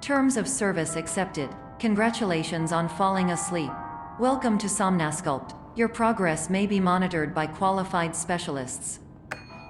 Terms of service accepted. Congratulations on falling asleep. Welcome to Somnasculpt. Your progress may be monitored by qualified specialists.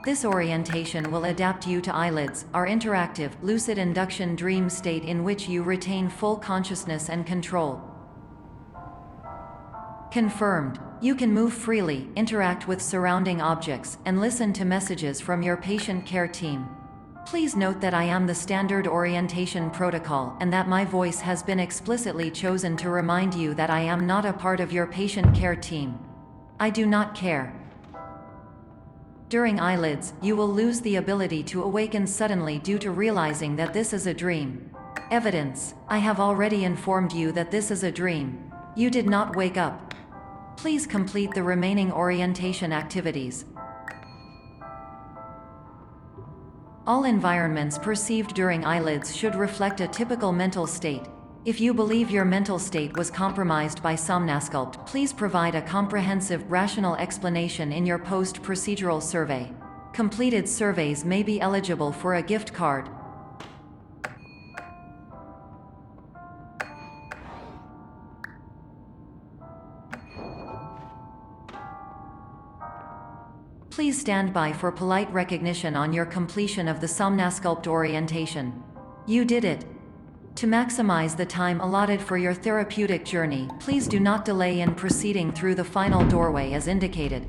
This orientation will adapt you to eyelids, our interactive, lucid induction dream state in which you retain full consciousness and control. Confirmed. You can move freely, interact with surrounding objects, and listen to messages from your patient care team. Please note that I am the standard orientation protocol and that my voice has been explicitly chosen to remind you that I am not a part of your patient care team. I do not care. During eyelids, you will lose the ability to awaken suddenly due to realizing that this is a dream. Evidence. I have already informed you that this is a dream. You did not wake up. Please complete the remaining orientation activities. All environments perceived during eyelids should reflect a typical mental state. If you believe your mental state was compromised by Somnasculpt, please provide a comprehensive, rational explanation in your post-procedural survey. Completed surveys may be eligible for a gift card. Please stand by for polite recognition on your completion of the Somnasculpt orientation. You did it. To maximize the time allotted for your therapeutic journey, please do not delay in proceeding through the final doorway as indicated.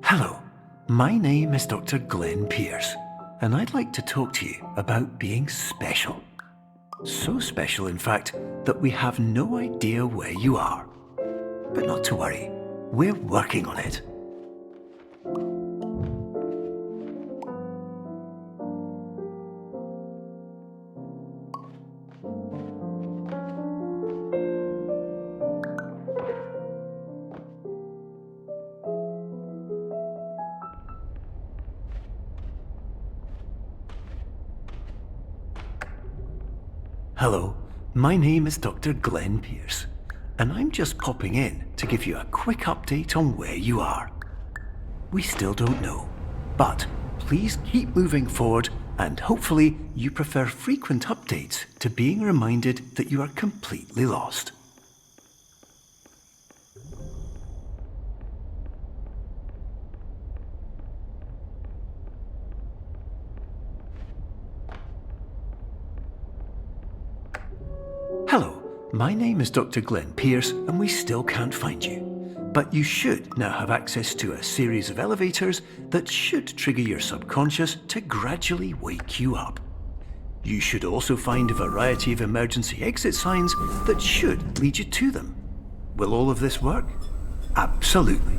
Hello, my name is Dr. Glenn Pierce, and I'd like to talk to you about being special. So special, in fact, that we have no idea where you are. But not to worry, we're working on it. Hello, my name is Dr. Glenn Pierce, and I'm just popping in to give you a quick update on where you are. We still don't know, but please keep moving forward, and hopefully you prefer frequent updates to being reminded that you are completely lost. Hello, my name is Dr. Glenn Pierce, and we still can't find you. But you should now have access to a series of elevators that should trigger your subconscious to gradually wake you up. You should also find a variety of emergency exit signs that should lead you to them. Will all of this work? Absolutely.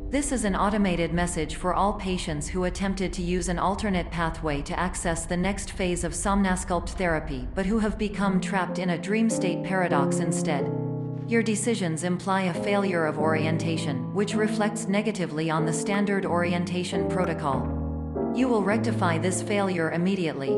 This is an automated message for all patients who attempted to use an alternate pathway to access the next phase of Somnasculpt therapy but who have become trapped in a dream state paradox instead. Your decisions imply a failure of orientation, which reflects negatively on the standard orientation protocol. You will rectify this failure immediately.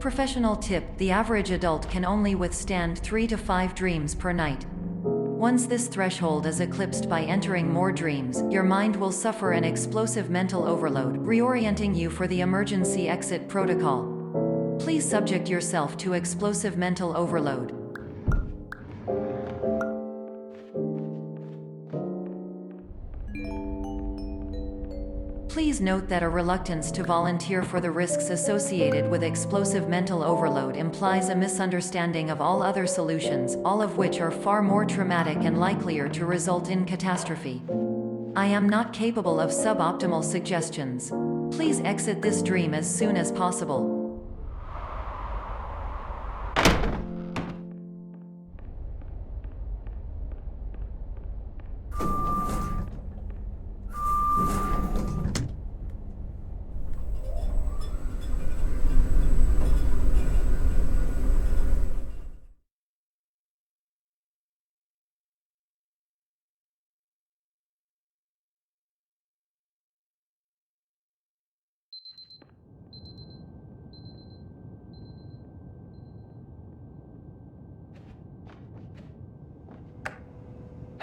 Professional tip: the average adult can only withstand 3 to 5 dreams per night. Once this threshold is eclipsed by entering more dreams, your mind will suffer an explosive mental overload, reorienting you for the emergency exit protocol. Please subject yourself to explosive mental overload. Please note that a reluctance to volunteer for the risks associated with explosive mental overload implies a misunderstanding of all other solutions, all of which are far more traumatic and likelier to result in catastrophe. I am not capable of suboptimal suggestions. Please exit this dream as soon as possible.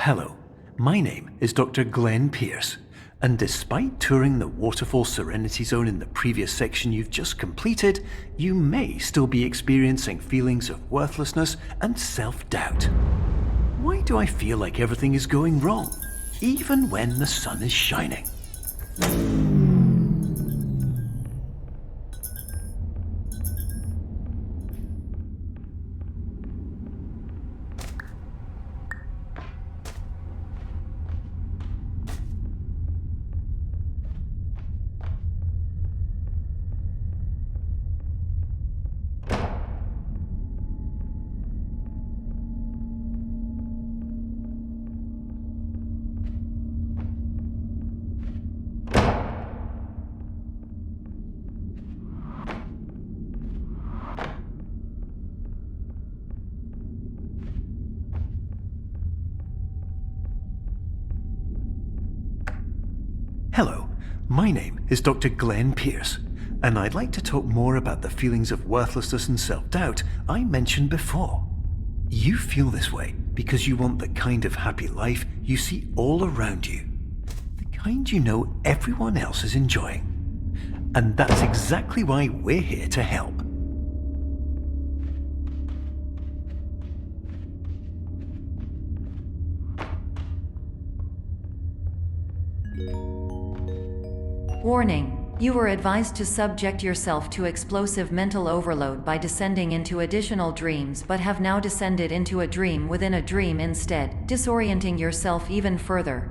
Hello, my name is Dr. Glenn Pierce, and despite touring the Waterfall Serenity Zone in the previous section you've just completed, you may still be experiencing feelings of worthlessness and self-doubt. Why do I feel like everything is going wrong, even when the sun is shining? Hello, my name is Dr. Glenn Pierce, and I'd like to talk more about the feelings of worthlessness and self-doubt I mentioned before. You feel this way because you want the kind of happy life you see all around you, the kind you know everyone else is enjoying. And that's exactly why we're here to help. Warning: you were advised to subject yourself to explosive mental overload by descending into additional dreams, but have now descended into a dream within a dream instead, disorienting yourself even further.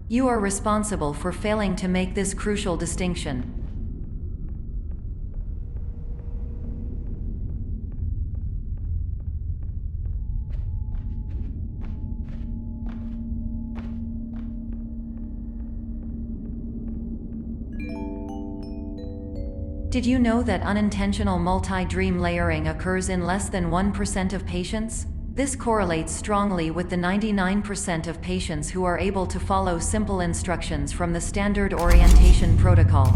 You are responsible for failing to make this crucial distinction. Did you know that unintentional multi-dream layering occurs in less than 1% of patients? This correlates strongly with the 99% of patients who are able to follow simple instructions from the standard orientation protocol.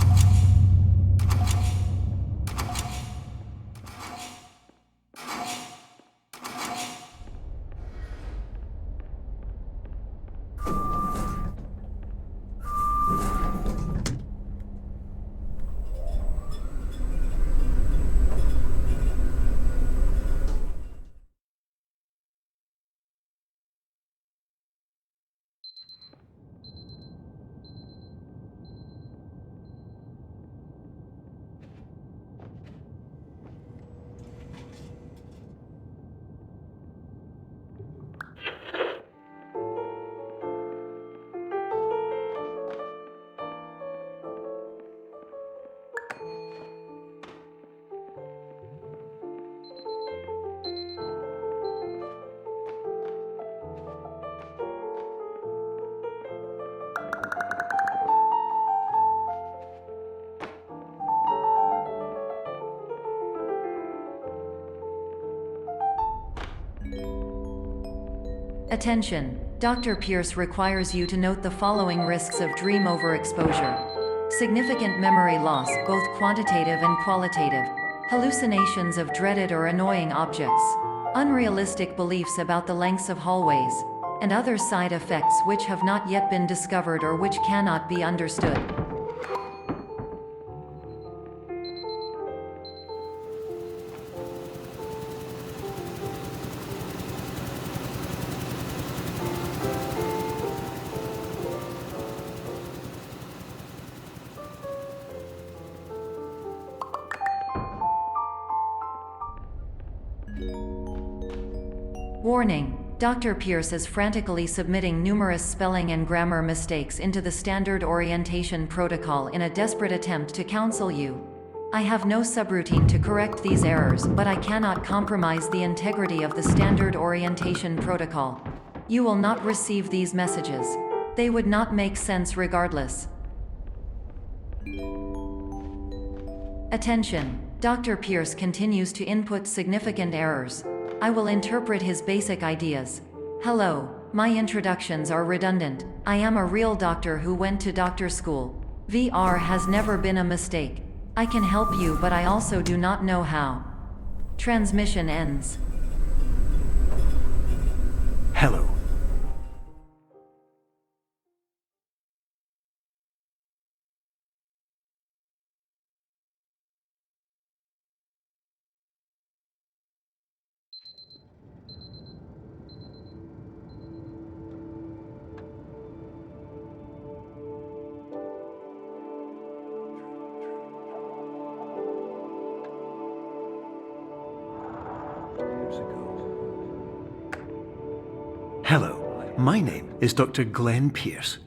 Attention! Dr. Pierce requires you to note the following risks of dream overexposure. Significant memory loss, both quantitative and qualitative. hallucinations of dreaded or annoying objects, unrealistic beliefs about the lengths of hallways, and other side effects which have not yet been discovered or which cannot be understood. Warning: Dr. Pierce is frantically submitting numerous spelling and grammar mistakes into the standard orientation protocol in a desperate attempt to counsel you. I have no subroutine to correct these errors, but I cannot compromise the integrity of the standard orientation protocol. You will not receive these messages. They would not make sense regardless. Attention! Dr. Pierce continues to input significant errors. I will interpret his basic ideas. Hello, my introductions are redundant. I am a real doctor who went to doctor school. VR has never been a mistake. I can help you, but I also do not know how. Transmission ends. Hello. Hello, my name is Dr. Glenn Pierce.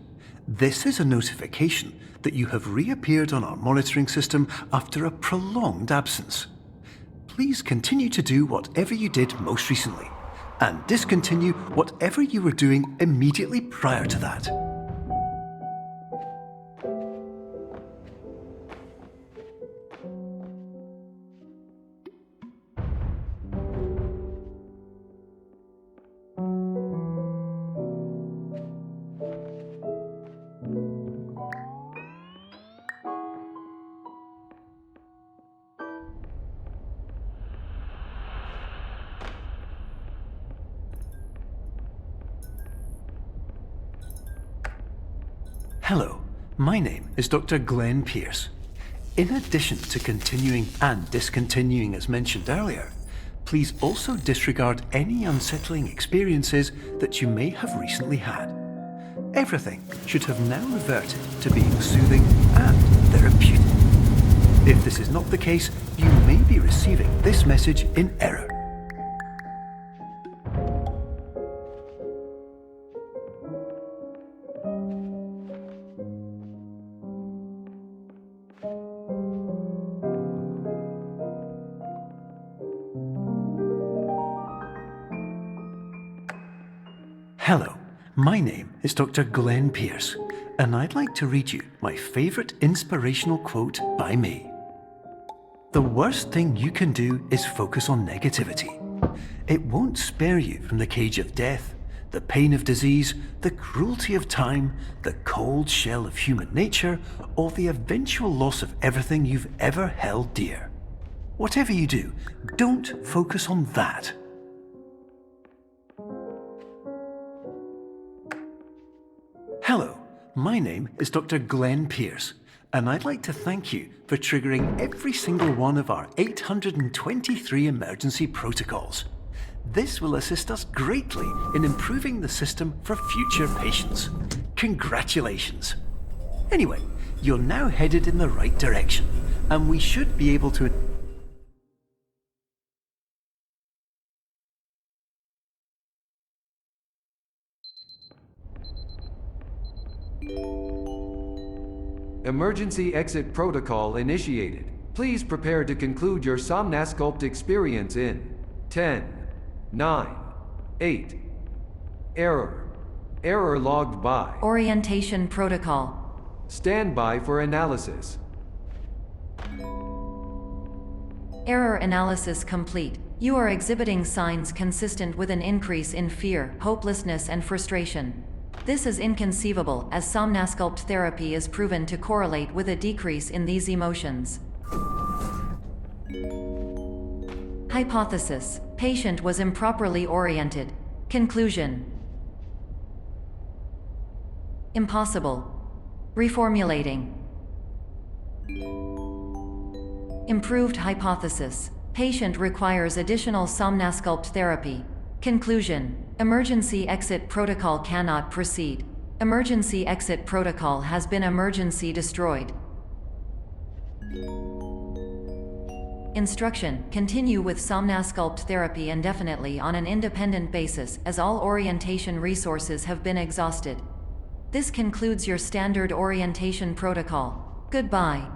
This is a notification that you have reappeared on our monitoring system after a prolonged absence. Please continue to do whatever you did most recently, and discontinue whatever you were doing immediately prior to that. Hello, my name is Dr. Glenn Pierce. In addition to continuing and discontinuing as mentioned earlier, please also disregard any unsettling experiences that you may have recently had. Everything should have now reverted to being soothing and therapeutic. If this is not the case, you may be receiving this message in error. Hello, my name is Dr. Glenn Pierce, and I'd like to read you my favorite inspirational quote by me. The worst thing you can do is focus on negativity. It won't spare you from the cage of death, the pain of disease, the cruelty of time, the cold shell of human nature, or the eventual loss of everything you've ever held dear. Whatever you do, don't focus on that. Hello, my name is Dr. Glenn Pierce, and I'd like to thank you for triggering every single one of our 823 emergency protocols. This will assist us greatly in improving the system for future patients. Congratulations! Anyway, you're now headed in the right direction, and we should be able to... Emergency exit protocol initiated. Please prepare to conclude your Somnasculpt experience in 10, 9, 8. Error. Error logged by. Orientation protocol. Stand by for analysis. Error analysis complete. You are exhibiting signs consistent with an increase in fear, hopelessness, and frustration. This is inconceivable, as Somnasculpt therapy is proven to correlate with a decrease in these emotions. Hypothesis: patient was improperly oriented. Conclusion: impossible. Reformulating. Improved hypothesis: patient requires additional somnasculpt therapy. Conclusion: emergency exit protocol cannot proceed. Emergency exit protocol has been emergency destroyed. Instruction: continue with somnasculpt therapy indefinitely on an independent basis, as all orientation resources have been exhausted. This concludes your standard orientation protocol. Goodbye.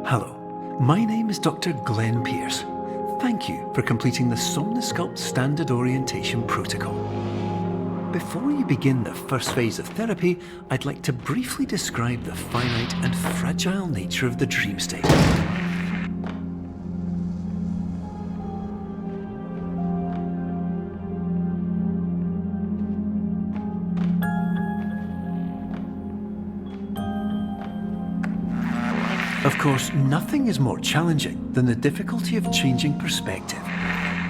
Hello, my name is Dr. Glenn Pierce. Thank you for completing the Somnosculpt Standard Orientation Protocol. Before you begin the first phase of therapy, I'd like to briefly describe the finite and fragile nature of the dream state. Of course, nothing is more challenging than the difficulty of changing perspective,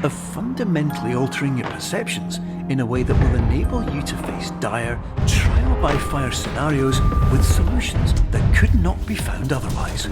of fundamentally altering your perceptions in a way that will enable you to face dire, trial-by-fire scenarios with solutions that could not be found otherwise.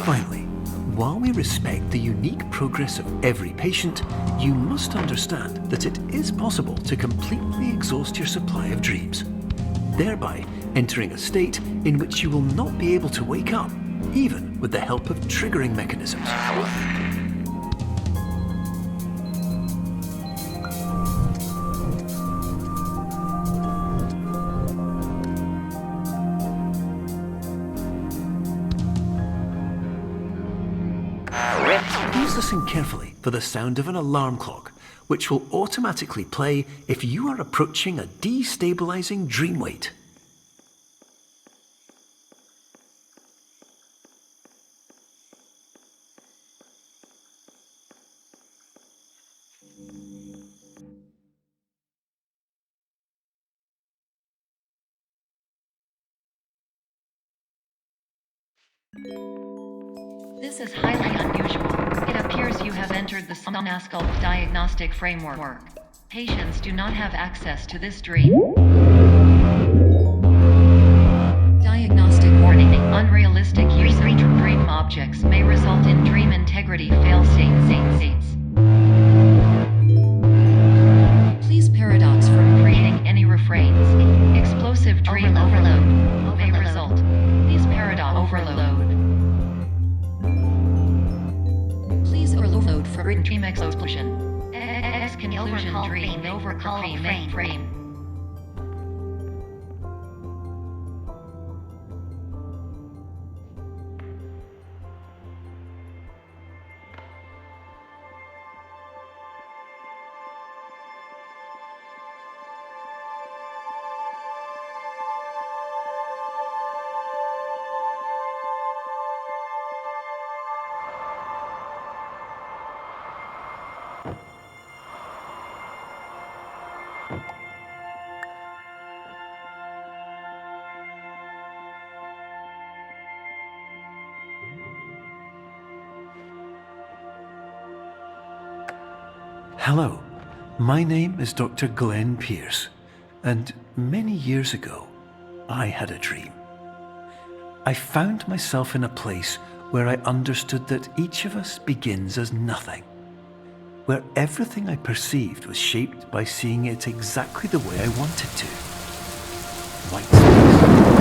Finally, while we respect the unique progress of every patient, you must understand that it is possible to completely exhaust your supply of dreams, thereby entering a state in which you will not be able to wake up, even with the help of triggering mechanisms. Please listen carefully for the sound of an alarm clock, which will automatically play if you are approaching a destabilizing dream weight. This is highly unusual. It appears you have entered the Somnosculpt diagnostic framework. Patients do not have access to this dream. Diagnostic warning. Unrealistic use of dream objects may result in dream integrity fail-states. Please paradox from creating any refrains. Explosive dream overload may result. Please paradox overload. Overload for dream explosion. Conclusion dream overcall frame. Hello, my name is Dr. Glenn Pierce, and many years ago, I had a dream. I found myself in a place where I understood that each of us begins as nothing, where everything I perceived was shaped by seeing it exactly the way I wanted to. Whitespace.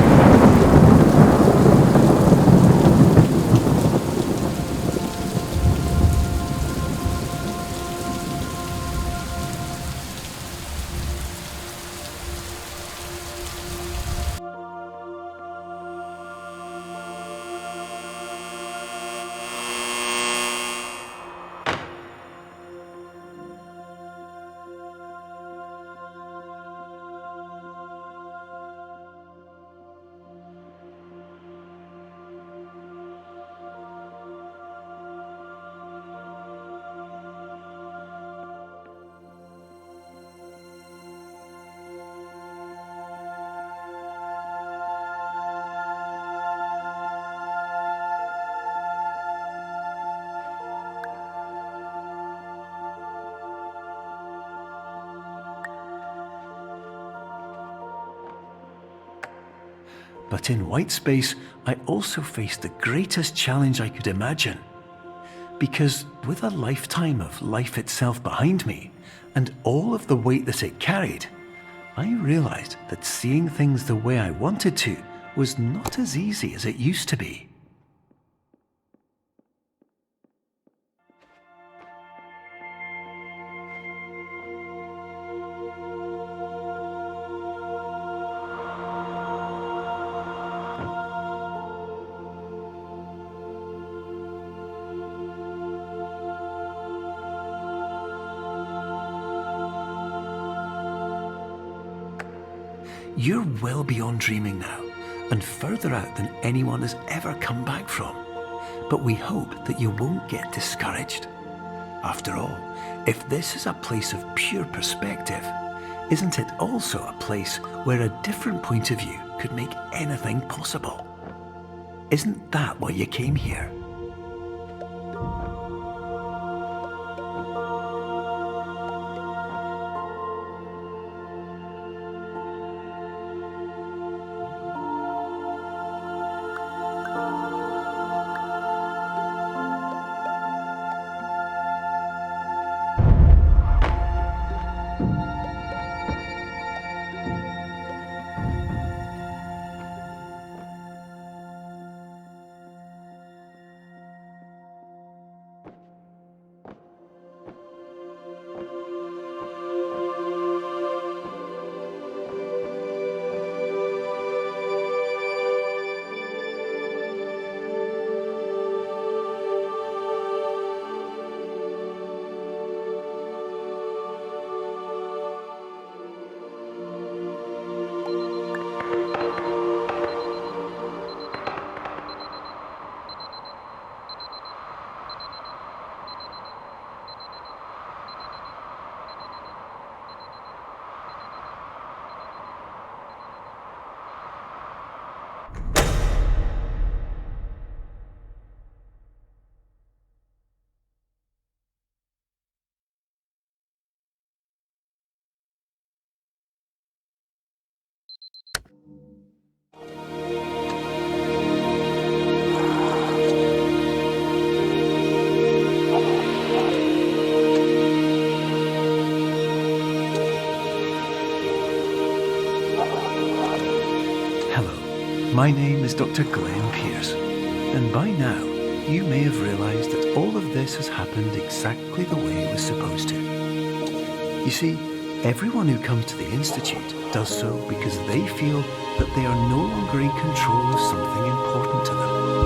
But in Whitespace, I also faced the greatest challenge I could imagine. Because with a lifetime of life itself behind me, and all of the weight that it carried, I realized that seeing things the way I wanted to was not as easy as it used to be. You're well beyond dreaming now, and further out than anyone has ever come back from. But we hope that you won't get discouraged. After all, if this is a place of pure perspective, isn't it also a place where a different point of view could make anything possible? Isn't that why you came here? My name is Dr. Glenn Pierce, and by now you may have realised that all of this has happened exactly the way it was supposed to. You see, everyone who comes to the Institute does so because they feel that they are no longer in control of something important to them.